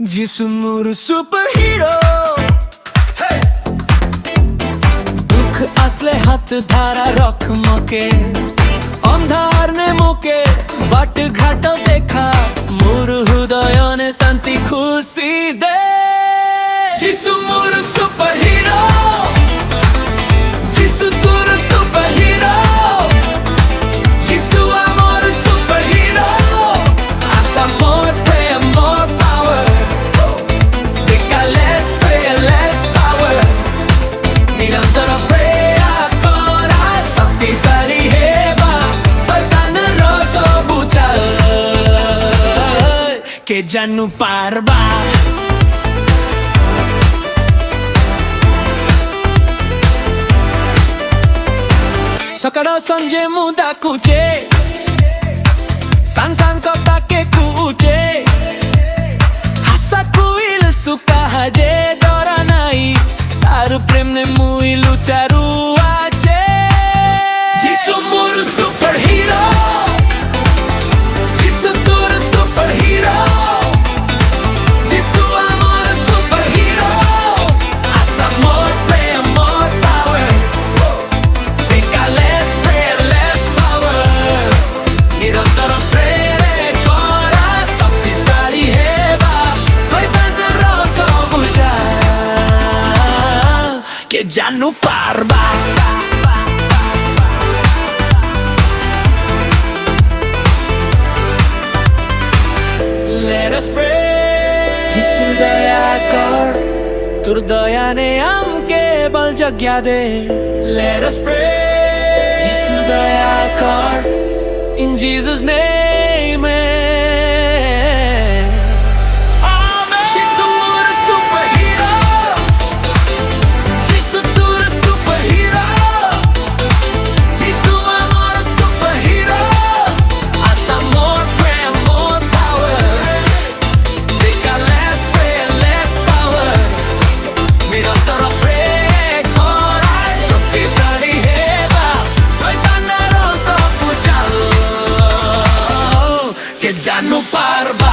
जिस्म सुपरहीरो दुख असले हाथ धारा रख मके अंधार ने मोके बाट घाट देखा मोर हृदय ने शांति खुशी दे जिस्म मोर सुपरहीरो जिस्म तोर सुपरहीरो जिस्म amor superhero haz amor pray more power diga less pray less power निरंतर pray kora शक्तिशाली हेबा शैतान रस बुझा के जानु पारबा सकाळ संजे मुदा कुचे सांग सांग कता के कुचे हासा कुइल सुका हजे डरा नाई तार प्रेम ने मुइलु चारु आचे जिसु मोर सुपरहीरो जिसु तोर सुपरहीरो जिसु amor superhero haz amor pray more power diga less pray less power निरंतर pray kora शक्तिशाली हेबा शैतान रस बुझा के जानु पारबा Let us pray जिसु दया कर तुर दया ने हमके बल जग्या दे Let us pray जिसु दया कर In Jesus name Amen जिसु मोर सुपरहीरो जिसु तोर सुपरहीरो जिसु amor superhero haz amor pray more power diga less pray less power निरंतर pray kora शक्तिशाली हेबा शैतान रस बुझा के जानु पारबा